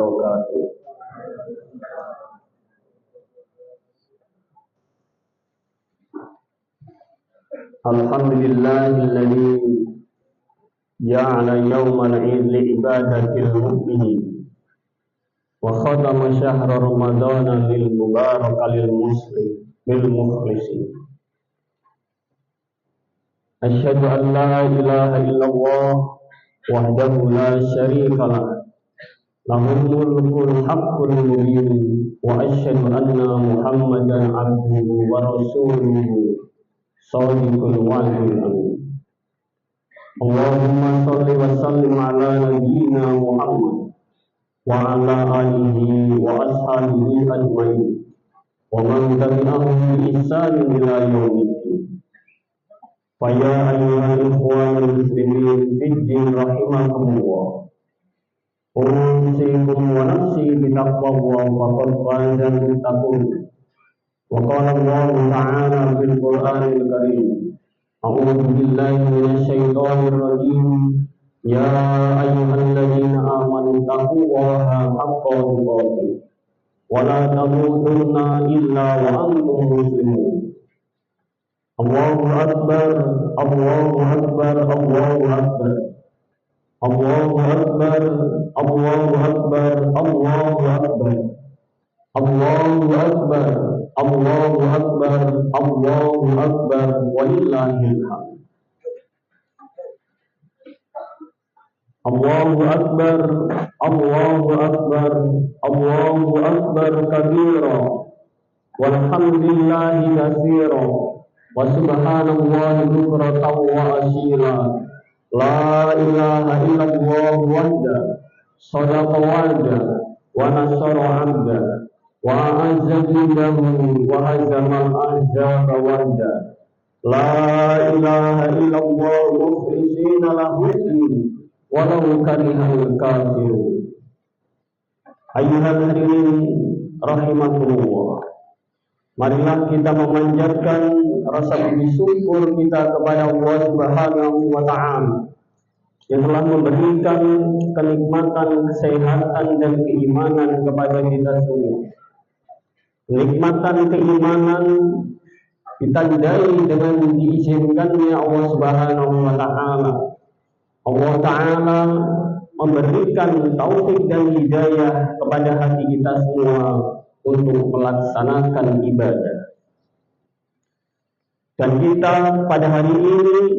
wabarakatuh. Alhamdulillahilladzi ja'ala yawmal 'id li ibadatil mu'minin wa khatama syahra ramadana lil mubarak lil muslim lil mukhlisin. Asyhadu an la ilaha illallah wahdahu la syarika lah, lahul mulkul haqqul mubin, wa asyhadu anna Muhammadan abduhu wa rasuluhu shadiqul wa'dil amin. Allahumma shalli wa sallim ala nabiyyina Muhammad wa ala alihi wa ashabihi ajmain wa man tabi'ahum bi ihsanin ila yaumiddin. Fa ya ayyuhal ikhwanul muslimin fid din rahimakumullah, usikum wa nafsi bi taqwallah faqad fazal muttaqun. Wa qala Allah ta'ala fil Qur'anil Karim, a'udzu billahi minasy syaithanir rajim, ya ayyuhalladzina amanu taqullaha haqqa tuqatih wa la tamutunna illa wa antum muslimun. Allahu akbar, Allahu akbar, Allahu akbar, Allahu akbar, Allahu akbar, Allahu akbar, Allahu akbar, Allahu akbar, Allahu akbar, walillahil hamd. Allahu akbar, Allahu akbar, Allahu akbar kabira, walhamdulillahi katsira, wa subhanallahi bukratan wa asila. La ilaha illallah wahda, sadaqa wa'da, wa nasara 'abda, wa a'azza bidahu, wa hazama al-ahzaba wahda. La ilaha illallah mukhlisina lahu-d-din walau karihal kafirun. Ayyuhal hadirin rahimakumullah, marilah kita memanjatkan rasa puji syukur kita kepada Allah Subhanahu wa ta'ala yang telah memberikan kenikmatan, kesehatan dan keimanan kepada kita semua. Kenikmatan keimanan ditandai dengan diizinkannya Allah Subhanahu wa ta'ala. Allah ta'ala memberikan taufik dan hidayah kepada hati kita semua untuk melaksanakan ibadah. Dan kita pada hari ini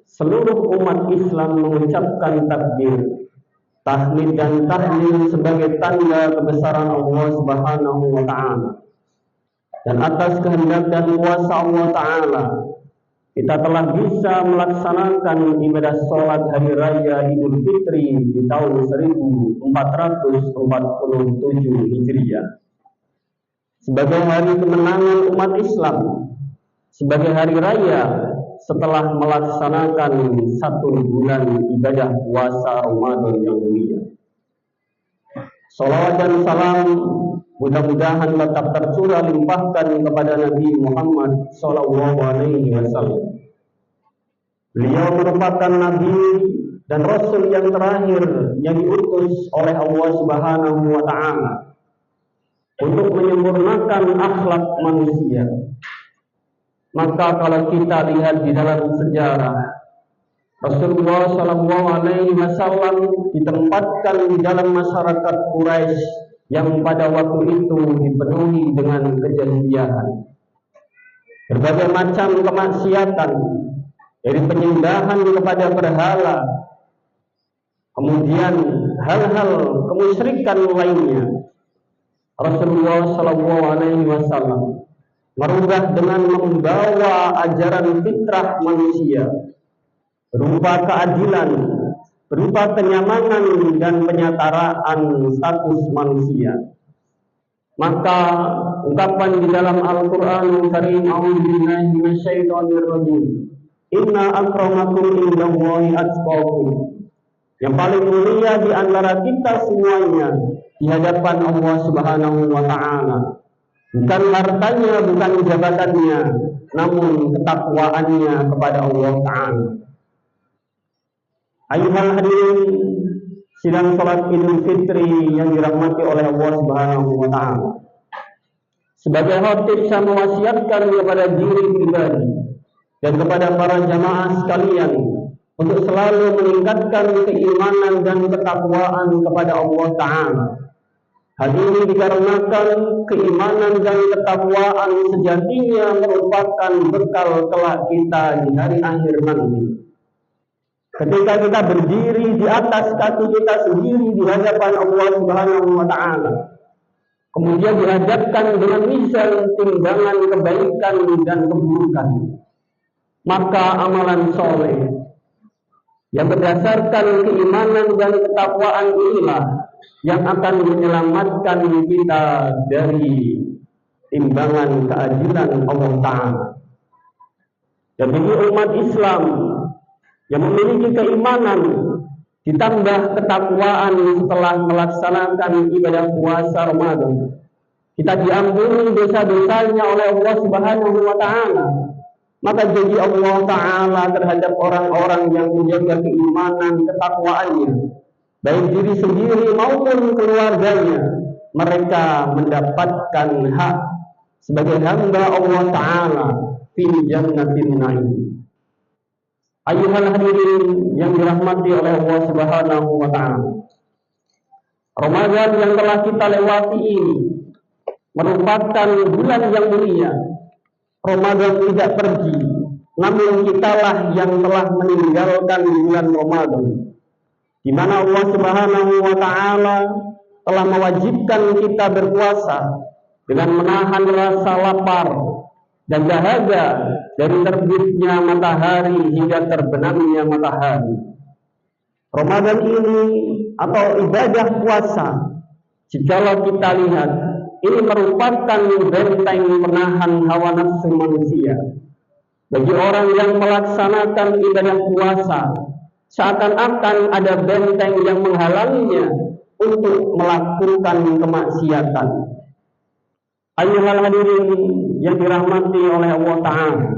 seluruh umat Islam mengucapkan takbir, tahmid dan tahlil sebagai tanda kebesaran Allah Subhanahu wa ta'ala. Dan atas kehendak dan kuasa Allah ta'ala, kita telah bisa melaksanakan ibadah sholat hari raya Idul Fitri di tahun 1447 Hijriah sebagai hari kemenangan umat Islam, sebagai hari raya setelah melaksanakan 1 bulan ibadah puasa Ramadan yang mulia. Salawat dan salam mudah-mudahan tetap tercurah limpahkan kepada Nabi Muhammad sallallahu alaihi wasallam. Beliau merupakan nabi dan rasul yang terakhir yang diutus oleh Allah Subhanahu wa ta'ala untuk menyempurnakan akhlak manusia. Maka kalau kita lihat di dalam sejarah, Rasulullah sallallahu alaihi wasallam ditempatkan di dalam masyarakat Quraisy yang pada waktu itu dipenuhi dengan kejahilian, berbagai macam kemaksiatan, dari penyembahan kepada berhala, kemudian hal-hal kemusyrikan lainnya. Rasulullah sallallahu alaihi wasallam merubah dengan membawa ajaran fitrah manusia berupa keadilan, berupa kenyamanan dan penyataraan status manusia. Maka ungkapan di dalam Al-Qur'anul Karim, a'udzubillahi minasyaitonir rajim, inna akramakum indallahi atqakum, yang paling mulia di antara kita semuanya di hadapan Allah Subhanahu wa ta'ala bukan hartanya, bukan jabatannya, namun ketakwaannya kepada Allah ta'ala. Ayuhal hadirin sidang sholat Idul Fitri yang dirahmati oleh Allah Subhanahu wa Ta'ala. Sebagai khatib, saya mewasiatkan kepada diri pribadi dan kepada para jamaah sekalian untuk selalu meningkatkan keimanan dan ketakwaan kepada Allah Ta'ala. Hal ini dikarenakan keimanan dan ketakwaan sejatinya merupakan bekal kelak kita di hari akhir nanti. Ketika kita berdiri di atas kaki kita sendiri di hadapan Allah Subhanahu wa Ta'ala, kemudian dihadapkan dengan mizan timbangan kebaikan dan keburukan, maka amalan soleh yang berdasarkan keimanan dan ketakwaan inilah yang akan menyelamatkan kita dari timbangan keadilan Allah Ta'ala. Dan bagi umat Islam yang memiliki keimanan ditambah ketakwaan setelah melaksanakan ibadah puasa Ramadan, kita diampuni dosa-dosanya oleh Allah Subhanahu wa Ta'ala. Maka janji Allah Ta'ala terhadap orang-orang yang menjaga keimanan ketakwaannya, baik diri sendiri maupun keluarganya, mereka mendapatkan hak sebagai hamba Allah Ta'ala fi jannatin na'im. Ayuhal hadirin yang dirahmati oleh Allah Subhanahu wa Ta'ala, Ramadan yang telah kita lewati ini merupakan bulan yang mulia. Ramadan tidak pergi, namun kitalah yang telah meninggalkan bulan Ramadan, di mana Allah Subhanahu wa Ta'ala telah mewajibkan kita berpuasa dengan menahan rasa lapar dan dahaga dari terbitnya matahari hingga terbenamnya matahari. Ramadan ini atau ibadah puasa, jikalau kita lihat, ini merupakan benteng menahan hawa nafsu manusia. Bagi orang yang melaksanakan ibadah puasa, seakan-akan ada benteng yang menghalanginya untuk melakukan kemaksiatan. Ayuhal hadirin yang dirahmati oleh Allah Ta'ala,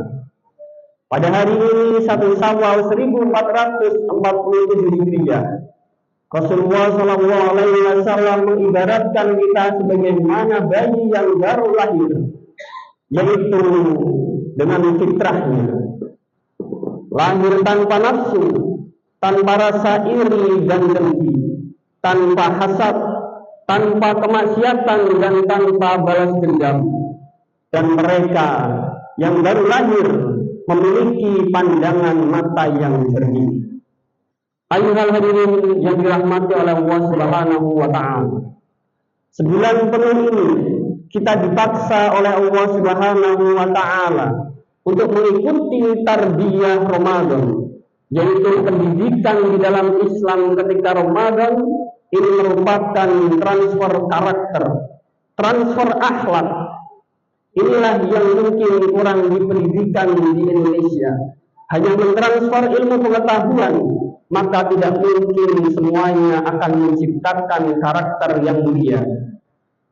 pada hari ini 1 Syawal 1447 Hijriah, Rasulullah Shallallahu Alaihi Wasallam mengibaratkan kita sebagaimana bayi yang baru lahir, yaitu dengan fitrahnya, lahir tanpa nafsu, tanpa rasa iri dan dengki, tanpa hasad, tanpa kemaksiatan dan tanpa balas dendam. Dan mereka yang baru lahir memiliki pandangan mata yang jernih. Ayuhal hadirin yang dirahmati oleh Allah Subhanahu wa Ta'ala, sebulan penuh ini kita dipaksa oleh Allah Subhanahu wa Ta'ala untuk mengikuti tarbiyah Ramadan, yaitu pendidikan di dalam Islam ketika Ramadan. Ini merupakan transfer karakter, transfer akhlak. Inilah yang mungkin kurang di pendidikan di Indonesia, hanya mentransfer ilmu pengetahuan, maka tidak mungkin semuanya akan menciptakan karakter yang mulia.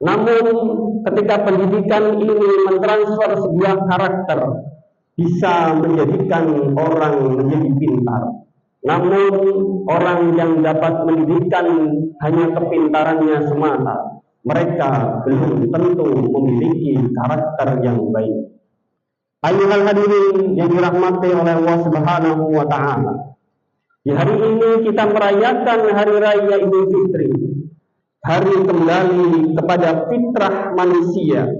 Namun ketika pendidikan ini mentransfer sebuah karakter, bisa menjadikan orang menjadi pintar. Namun orang yang dapat mendidikan hanya kepintarannya semata, mereka belum tentu memiliki karakter yang baik. Ayuhal hadirin yang dirahmati oleh Allah Subhanahu wa Ta'ala, di hari ini kita merayakan hari raya Idul Fitri, hari kembali kepada fitrah manusia.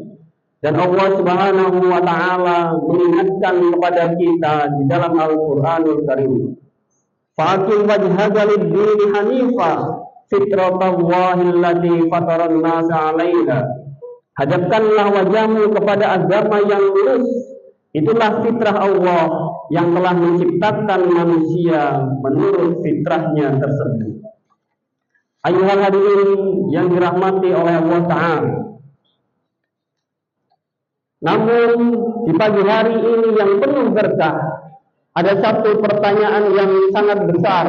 Dan Allah Subhanahu wa Ta'ala mengingatkan kepada kita di dalam Al-Qur'anul Karim, faqim wajhaka lid-dini hanifa fitratallahi allati fataran nasa 'alaiha. Hadapkanlah wajahmu kepada agama yang lurus. Itulah fitrah Allah yang telah menciptakan manusia menurut fitrahnya tersebut. Ayuhal hadirin yang dirahmati oleh Allah Ta'ala, namun di pagi hari ini yang penuh berkah, ada satu pertanyaan yang sangat besar.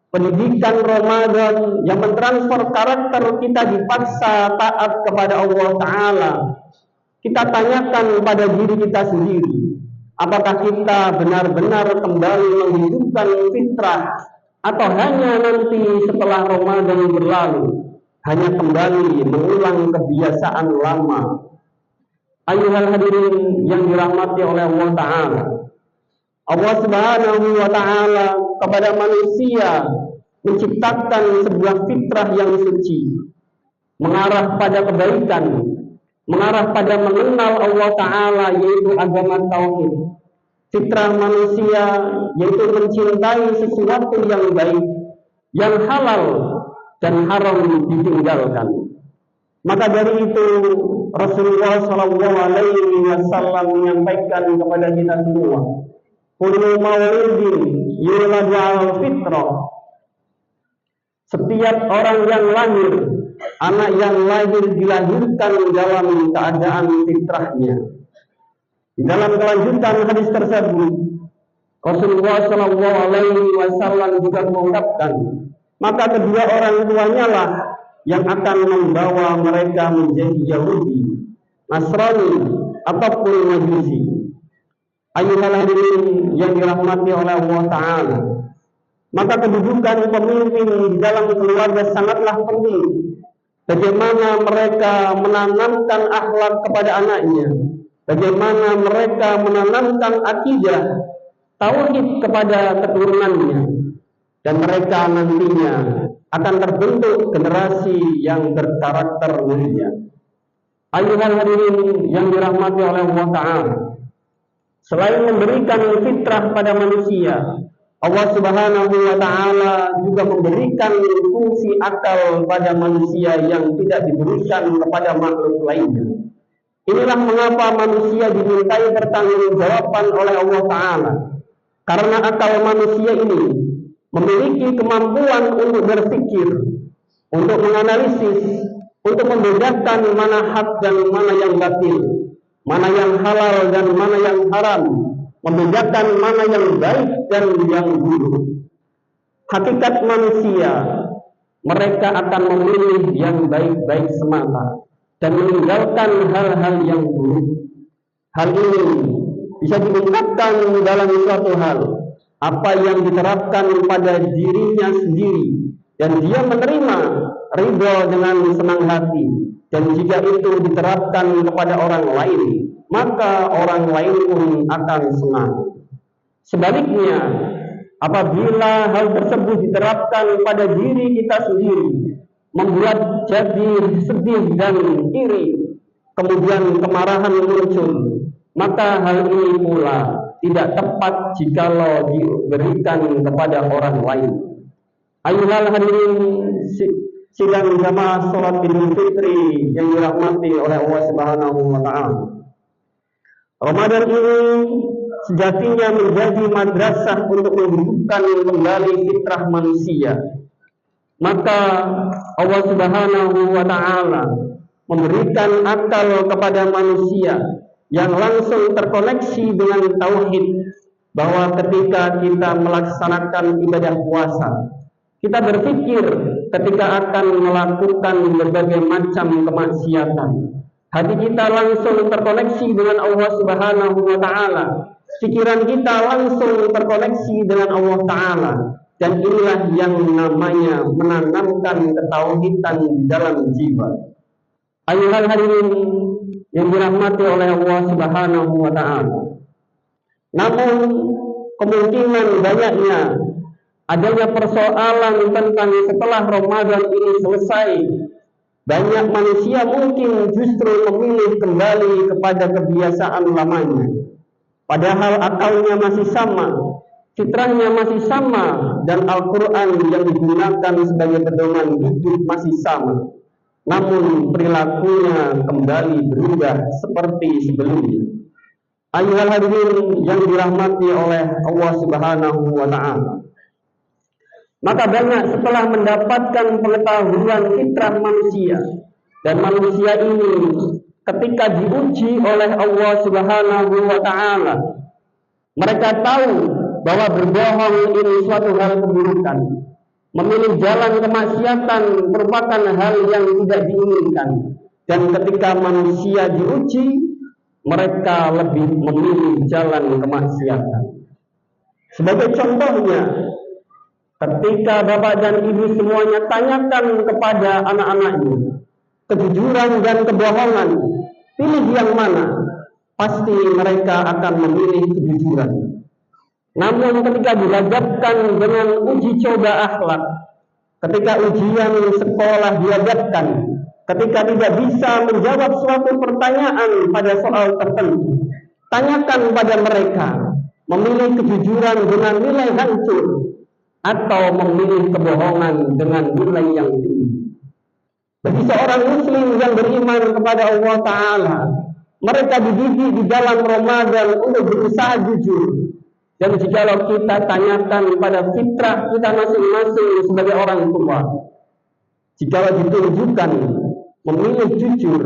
Pendidikan Ramadan yang mentransfer karakter kita dipaksa taat kepada Allah Ta'ala. Kita tanyakan pada diri kita sendiri, apakah kita benar-benar kembali menghidupkan fitrah atau hanya nanti setelah Ramadan berlalu hanya kembali mengulang kebiasaan lama? Ayuhal hadirin yang dirahmati oleh Allah Ta'ala, Allah Subhanahu wa Ta'ala kepada manusia menciptakan sebuah fitrah yang suci, mengarah pada kebaikan, mengarah pada mengenal Allah Ta'ala, yaitu agama tauhid. Fitrah manusia yaitu mencintai sesuatu yang baik, yang halal dan haram ditinggalkan. Maka dari itu Rasulullah SAW menyampaikan kepada kita semua, kullu maulidin yuladu al fitrah. Setiap orang yang lahir, anak yang lahir dilahirkan dalam keadaan fitrahnya. Di dalam kelanjutan hadis tersebut, Rasulullah SAW juga mengungkapkan, maka kedua orang tuanya lah yang akan membawa mereka menjadi Yahudi, Nasrani, ataupun Majusi. Ayuhal hadirin yang dirahmati oleh Allah Ta'ala, maka kedudukan pemimpin di dalam keluarga sangatlah penting. Bagaimana mereka menanamkan akhlak kepada anaknya, bagaimana mereka menanamkan akidah tauhid kepada keturunannya, dan mereka nantinya akan terbentuk generasi yang berkarakter mulia. Ayuhal hadirin yang dirahmati oleh Allah Ta'ala, selain memberikan fitrah pada manusia, Allah Subhanahu wa Ta'ala juga memberikan fungsi akal pada manusia yang tidak diberikan kepada makhluk lainnya. Inilah mengapa manusia dimintai pertanggungjawaban oleh Allah Ta'ala, karena akal manusia ini memiliki kemampuan untuk berpikir, untuk menganalisis, untuk membedakan mana hak dan mana yang batil, mana yang halal dan mana yang haram, membedakan mana yang baik dan yang buruk. Hakikat manusia, mereka akan memilih yang baik-baik semata dan meninggalkan hal-hal yang buruk. Hal ini bisa diungkapkan dalam suatu hal, apa yang diterapkan pada dirinya sendiri, dan dia menerima ridho dengan senang hati, dan jika itu diterapkan kepada orang lain, maka orang lain pun akan senang. Sebaliknya, apabila hal tersebut diterapkan pada diri kita sendiri, membuat jadi sedih dan iri, kemudian kemarahan muncul, maka hal ini pula tidak tepat jikalau diberikan kepada orang lain. Ayuhal hadirin sidang jamaah sholat Idul Fitri yang dirahmati oleh Allah Subhanahu wa Ta'ala, Ramadan ini sejatinya menjadi madrasah untuk menghidupkan kembali fitrah manusia. Maka Allah Subhanahu wa Ta'ala memberikan akal kepada manusia yang langsung terkoneksi dengan tauhid, bahwa ketika kita melaksanakan ibadah puasa, kita berpikir ketika akan melakukan berbagai macam kemaksiatan, hati kita langsung terkoneksi dengan Allah Subhanahu wa Ta'ala, pikiran kita langsung terkoneksi dengan Allah Ta'ala, dan inilah yang namanya menanamkan ketauhidan di dalam jiwa. Ayuhal hadirin yang dirahmati oleh Allah Subhanahu wa Ta'ala, namun kemungkinan banyaknya adanya persoalan tentang setelah Ramadan ini selesai, banyak manusia mungkin justru memilih kembali kepada kebiasaan lamanya, padahal akalnya masih sama, fitrahnya masih sama, dan Al-Quran yang digunakan sebagai pedoman hidup masih sama, namun perilakunya kembali berubah seperti sebelumnya. Ayuhal hadirin yang dirahmati oleh Allah Subhanahu wa Ta'ala, maka banyak setelah mendapatkan pengetahuan fitrah manusia, dan manusia ini ketika diuji oleh Allah Subhanahu wa Ta'ala, mereka tahu bahwa berbohong ini suatu hal keburukan, memilih jalan kemaksiatan merupakan hal yang tidak diinginkan, dan ketika manusia diuji, mereka lebih memilih jalan kemaksiatan. Sebagai contohnya, Ketika bapak dan ibu semuanya tanyakan kepada anak-anaknya kejujuran dan kebohongan, pilih yang mana? Pasti mereka akan memilih kejujuran. Namun ketika dihadapkan dengan uji coba akhlak, ketika ujian sekolah dihadapkan, ketika tidak bisa menjawab suatu pertanyaan pada soal tertentu, tanyakan pada mereka, memilih kejujuran dengan nilai hancur atau memilih kebohongan dengan nilai yang tinggi. Bagi seorang muslim yang beriman kepada Allah Ta'ala, mereka dididik di dalam Ramadan untuk berusaha jujur. Dan jikalau kita tanyakan pada fitrah kita masing-masing sebagai orang tua, jikalau ditunjukkan memilih jujur,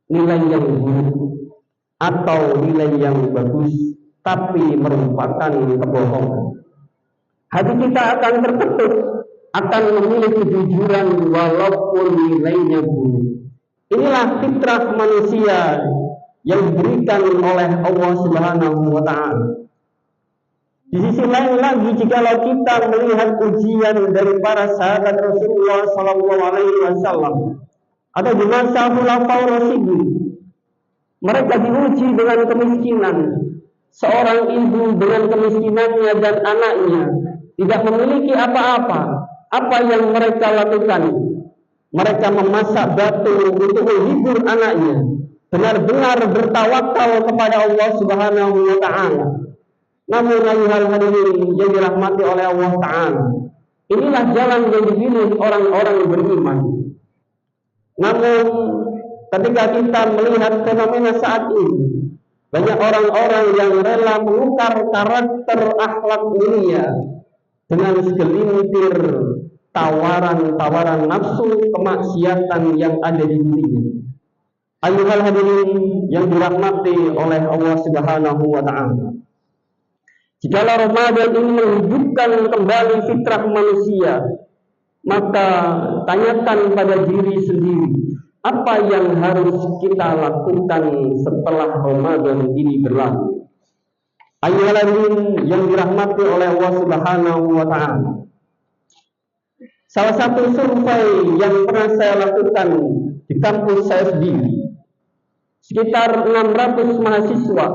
nilai yang buruk atau nilai yang bagus, tapi merupakan kebohongan, hati kita akan terketuk, akan memilih kejujuran walaupun nilainya buruk. Inilah fitrah manusia yang diberikan oleh Allah Subhanahu wa Ta'ala. Di sisi lain lagi, jikalau kita melihat ujian dari para sahabat Rasulullah SAW atau di masa Khulafaur Rasyidin, mereka diuji dengan kemiskinan. Seorang ibu dengan kemiskinannya dan anaknya tidak memiliki apa-apa. Apa yang mereka lakukan? Mereka memasak batu untuk menghibur anaknya, benar-benar bertawakal kepada Allah Subhanahu wa Ta'ala. Namun ayuhal hadirin yang dirahmati oleh Allah Ta'ala, inilah jalan yang dipilih orang-orang beriman. Namun ketika kita melihat fenomena saat ini, banyak orang-orang yang rela menukar karakter akhlak mulia dengan segelintir tawaran-tawaran nafsu kemaksiatan yang ada di dirinya. Ayuhal hadirin yang dirahmati oleh Allah Subhanahu wa Ta'ala, jikalau Ramadan ini menghidupkan kembali fitrah manusia, maka tanyakan pada diri sendiri, apa yang harus kita lakukan setelah Ramadan ini berlalu. Ayuhal hadirin yang dirahmati oleh Allah Subhanahu wa Ta'ala, salah satu survei yang pernah saya lakukan di kampus saya sendiri, sekitar 600 mahasiswa,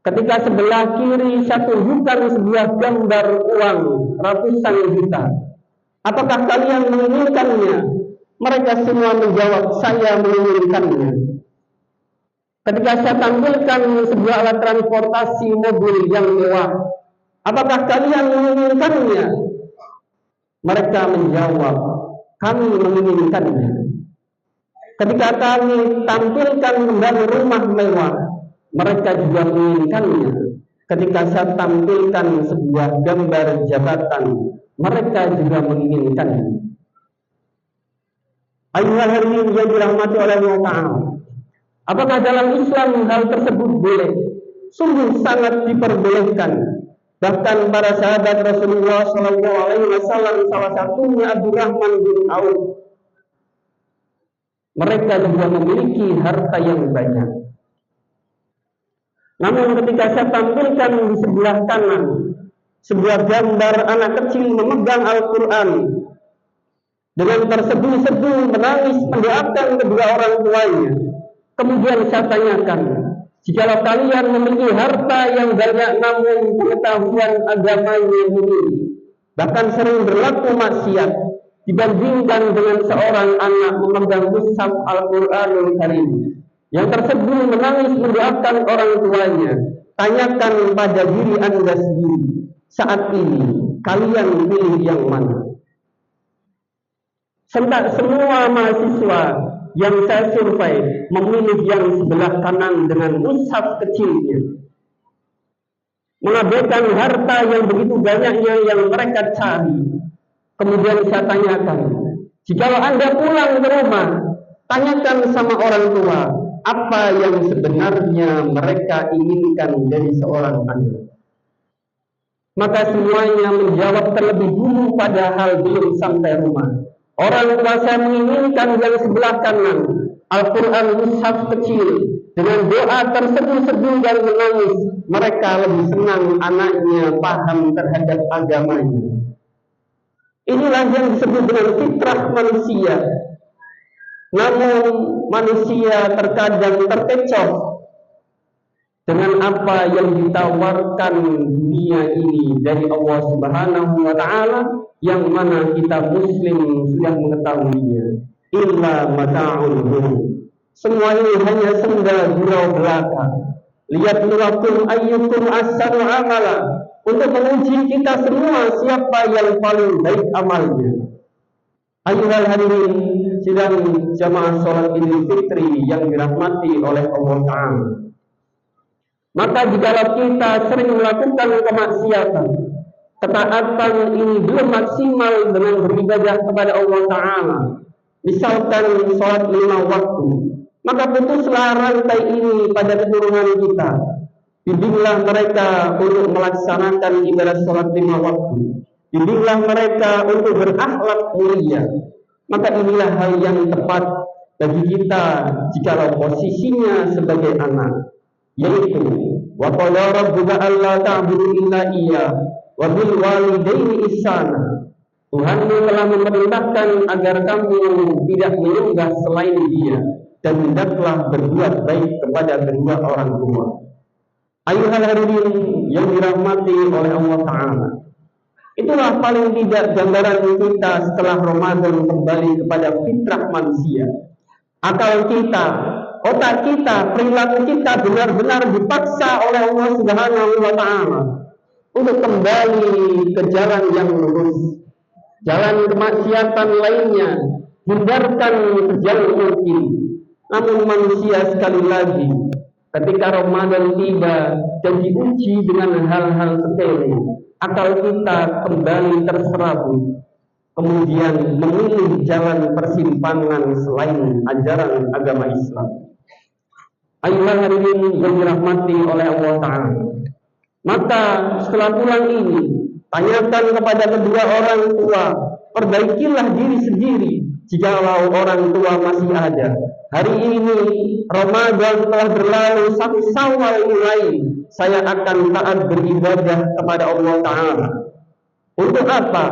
ketika sebelah kiri saya tunjukkan sebuah gambar uang ratusan juta, apakah kalian menginginkannya? Mereka semua menjawab, saya menginginkannya. Ketika saya tampilkan sebuah alat transportasi mobil yang mewah, apakah kalian menginginkannya? Mereka menjawab, kami menginginkannya. Ketika kami tampilkan kembali rumah mewah, mereka juga menginginkannya. Ketika saya tampilkan sebuah gambar jabatan, mereka juga menginginkannya. Ayuhal hadirin yang dirahmati oleh Allah Ta'ala, apakah dalam Islam hal tersebut boleh? Sungguh sangat diperbolehkan. Bahkan para sahabat Rasulullah SAW, salah satunya Abdurrahman bin Auf, mereka juga memiliki harta yang banyak. Namun ketika saya tampilkan di sebelah kanan sebuah gambar anak kecil memegang Al-Quran dengan terseduh-seduh menangis mendoakan kedua orang tuanya, kemudian saya tanyakan, jikalau kalian memiliki harta yang banyak namun pengetahuan agamanya minim, bahkan sering berlaku maksiat, dibandingkan dengan seorang anak memegang mushaf Al-Quranul Karim yang terseduh menangis mendoakan orang tuanya, tanyakan pada diri Anda sendiri, saat ini kalian pilih yang mana? Semua mahasiswa yang saya survei memilih yang sebelah kanan dengan mushaf kecilnya, mengabaikan harta yang begitu banyaknya yang mereka cari. Kemudian saya tanyakan, jikalau Anda pulang ke rumah, tanyakan sama orang tua, apa yang sebenarnya mereka inginkan dari seorang anak. Maka semuanya menjawab terlebih dulu padahal belum sampai rumah. Orang tua saya menginginkan yang sebelah kanan, Al-Quran mushaf kecil dengan doa terseduh-seduh dan menangis, mereka lebih senang anaknya paham terhadap agamanya. Inilah yang disebut dengan fitrah manusia. Namun manusia terkadang terkecoh dengan apa yang ditawarkan dunia ini dari Allah Subhanahu wa Ta'ala, yang mana kita Muslim sudah mengetahuinya. Illa mata'ul ghurur. Semua ini hanya senda gurau belaka. Lihat nurakum ayyukum ahsanu amala, untuk menguji kita semua siapa yang paling baik amalnya. Ayuhal hadirin sidang jamaah sholat Idul Fitri yang dirahmati oleh Allah Ta'ala. Maka jika kita sering melakukan kemaksiatan, ketaatan ini belum maksimal dengan beribadah kepada Allah Ta'ala, misalkan sholat 5 waktu, maka putuslah rantai ini pada keturunan kita. Bimbinglah mereka untuk melaksanakan ibadah sholat 5 waktu. Bimbinglah mereka untuk berakhlak mulia. Maka inilah hal yang tepat bagi kita jika posisinya sebagai anak, yaitu wa qala rabbuka alla ta'budu illa iyyah wa bil walidaini ihsana. Tuhanmu telah memerintahkan agar kamu tidak menyembah selain Dia, dan hendaklah berbuat baik kepada kedua orang tua. Ayuhal hadirin yang dirahmati oleh Allah Ta'ala, itulah paling tidak gambaran kita setelah Ramadan kembali kepada fitrah manusia. Akal kita, otak kita, perilaku kita benar-benar dipaksa oleh Allah Subhanahu wa Ta'ala untuk kembali ke jalan yang lurus. Jalan kemaksiatan lainnya hindarkan sejauh mungkin. Namun manusia sekali lagi ketika Ramadan tiba dan diuji dengan hal-hal sepele, akal kita kembali terserabut, kemudian memilih jalan persimpangan selain ajaran agama Islam. Ayuhal hadirin yang dirahmati oleh Allah Ta'ala, maka setelah pulang ini, tanyakan kepada kedua orang tua, perbaikilah diri sendiri jikalau orang tua masih ada. Hari ini Ramadan telah berlalu, satu Syawal mulai, saya akan taat beribadah kepada Allah Ta'ala. Untuk apa?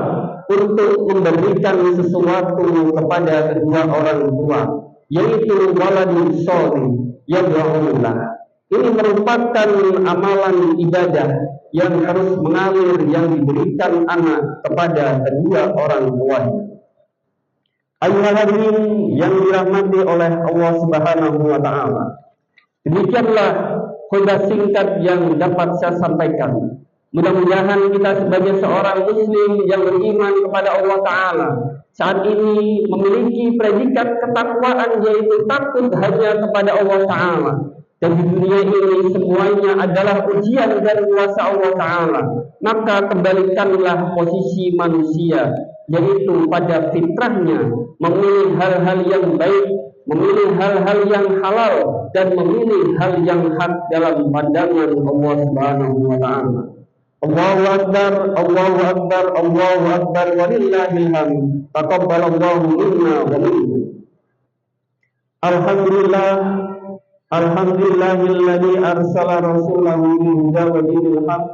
Untuk memberikan sesuatu kepada kedua orang tua, yaitu waladun sholih yad'ullah. Ini merupakan amalan ibadah yang harus mengalir, yang diberikan anak kepada kedua orang tuanya. Ayuhal hadirin yang dirahmati oleh Allah Subhanahu wa Ta'ala, demikianlah khutbah singkat yang dapat saya sampaikan. Mudah-mudahan kita sebagai seorang muslim yang beriman kepada Allah Ta'ala saat ini memiliki predikat ketakwaan, yaitu takut hanya kepada Allah Ta'ala. Dan di dunia ini semuanya adalah ujian dan kuasa Allah Ta'ala. Maka kembalikanlah posisi manusia, yaitu pada fitrahnya, memilih hal-hal yang baik, memilih hal-hal yang halal, dan memilih hal yang hak dalam pandangan Allah Subhanahu wa Ta'ala. Allahu Akbar, Allahu Akbar, Allahu Akbar, walillahil hamd. Taqabbalallahu minna wa minkum. Alhamdulillah, alhamdulillahilladzi arsala rasulahu bil-huda wa dinil haqq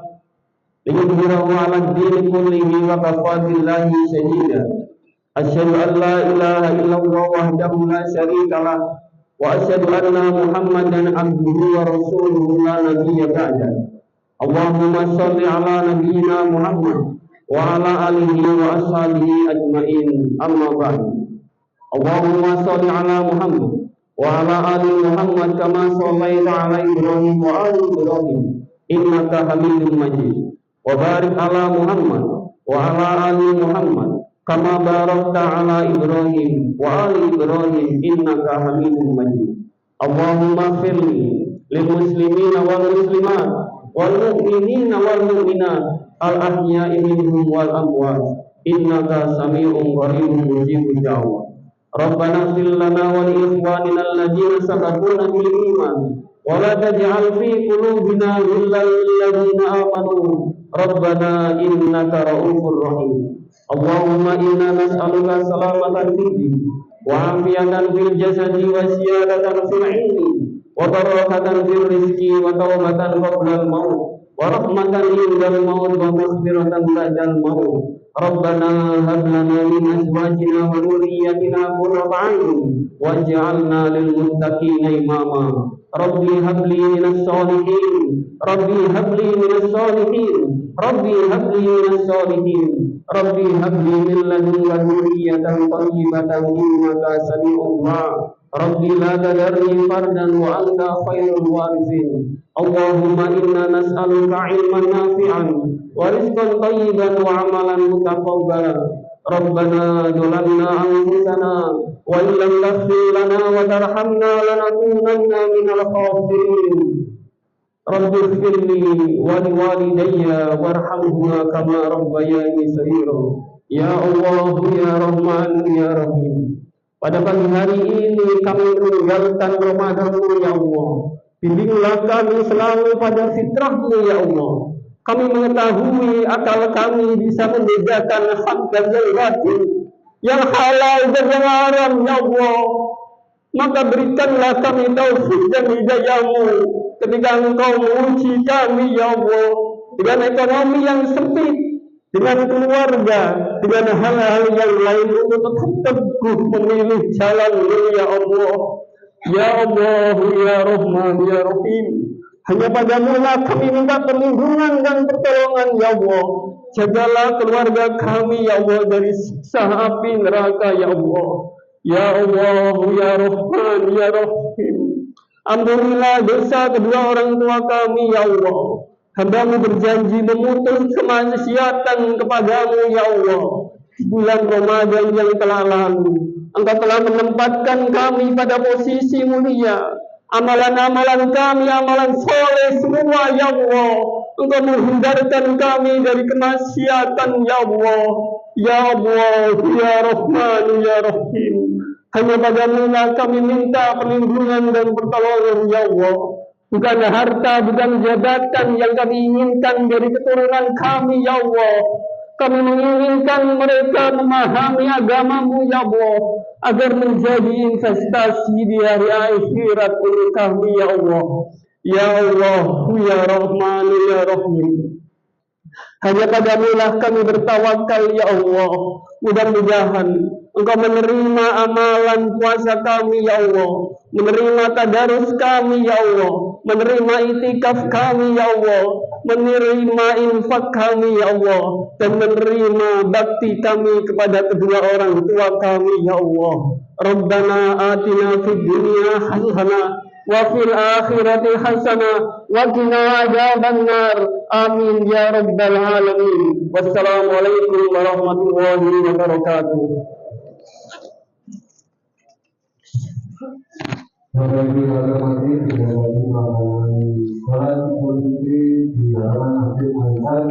liyudhhirahu 'ala ad-dini kullihi wa kafaa billahi shahida. Asyhadu an la ilaha illallah wahdahu la syarika lah, wa asyhadu anna Muhammadan abduhu wa rasuluhu la nabiyya ba'da. Allahumma shalli ala nabiyyina Muhammad wa ala alihi wa ashabihi ajma'in, amma ba'du. Allahumma shalli ala Muhammad wa ala ali Muhammad kama shallaita ala Ibrahim wa ali Ibrahim innaka Hamidum Majid. Wa barik ala Muhammad wa ala ali Muhammad kama barakta ala Ibrahim wa ali Ibrahim innaka Hamidum Majid. Allahumma firli lil muslimina wal muslimat wal mu'minina wal mu'minat al ahya'i minhum wal amwat innaka sami'un qaribun mujibud da'wah. Rabbana ighfir lana wa li ikhwanina alladziina sabaquna bil iman wa la taj'al fi qulubina ghillan lil ladziina amanu Rabbana innaka ra'ufur rahim. Allahumma inna nas'aluka salamatan fid din وعافية في الجسد وزيادة في العلم وبركة في الرزق وتوبة قبل الموت ورحمة عند الموت ومغفرة بعد الموت ربنا هب لنا من أزواجنا وذريتنا قرة أعين واجعلنا للمتقين إماما ربي هب لي من الصالحين ربي هب لي من الصالحين ربي هب لي من الصالحين ربي هب لي من لدنك ذرية طيبة إنك سميع الدعاء ربي لا تذرني فردا وأنت خير الوارثين اللهم إنا نسألك علما نافعا ورزقا طيبا وعملا متقبلا ربنا ظلمنا أنفسنا وإن لم تغفر لنا وترحمنا لنكونن من الخاسرين رب اغفر لي ولوالدي وارحمهما كما ربياني صغيرا ya Allah ya Rahman ya Rahim. Pada pagi hari ini kami meninggalkan Ramadan-Mu ya Allah. Bimbinglah kami selalu pada fitrah-Mu ya Allah. Kami mengetahui akal kami bisa membedakan hak dan yang batil, yang halal dan yang haram ya Allah. Maka berikanlah kami taufik dan hidayah-Mu ketika Engkau menguji kami ya Allah dengan ekonomi yang sempit, dengan keluarga, dengan hal-hal yang lain untuk tetap teguh memilih jalan-Mu ya Allah. Ya Allah, ya Rahman, ya Rahim. Hanya padamu lah kami minta perlindungan dan pertolongan ya Allah. Jagalah keluarga kami ya Allah dari siksa api neraka ya Allah. Ya Allah, ya Rahman, ya Rahim. Ampunilah dosa kedua orang tua kami ya Allah. Hamba-Mu berjanji memutus kemaksiatan kepadamu ya Allah. Bulan Ramadan yang telah lalu, Engkau telah menempatkan kami pada posisi mulia. Amalan-amalan kami, amalan soleh semua ya Allah. Engkau menghindarkan kami dari kemaksiatan ya Allah. Ya Allah, ya Rahman, ya Rahim. Hanya padamu lah kami minta perlindungan dan pertolongan ya Allah. Bukan harta, bukan jabatan yang kami inginkan dari keturunan kami ya Allah. Kami menginginkan mereka memahami agama-Mu ya Allah, agar menjadi investasi di hari akhirat untuk kami ya Allah. Ya Allah, ya Rahman, ya Rahim. Hanya padamu lah kami bertawakal ya Allah. Mudah-mudahan Engkau menerima amalan puasa kami ya Allah, menerima tadarus kami ya Allah, menerima itikaf kami ya Allah, menerima infak kami ya Allah, dan menerima bakti kami kepada kedua orang tua kami ya Allah. Rabbana atina fid dunya hasanah wa fil akhirati hasanah wa qina adzabannar. Amin ya rabbal alamin. Wassalamualaikum warahmatullahi wabarakatuh. Bagi agama ini tidak lagi melakukan sholat politik di halaman masjid Al-Azhar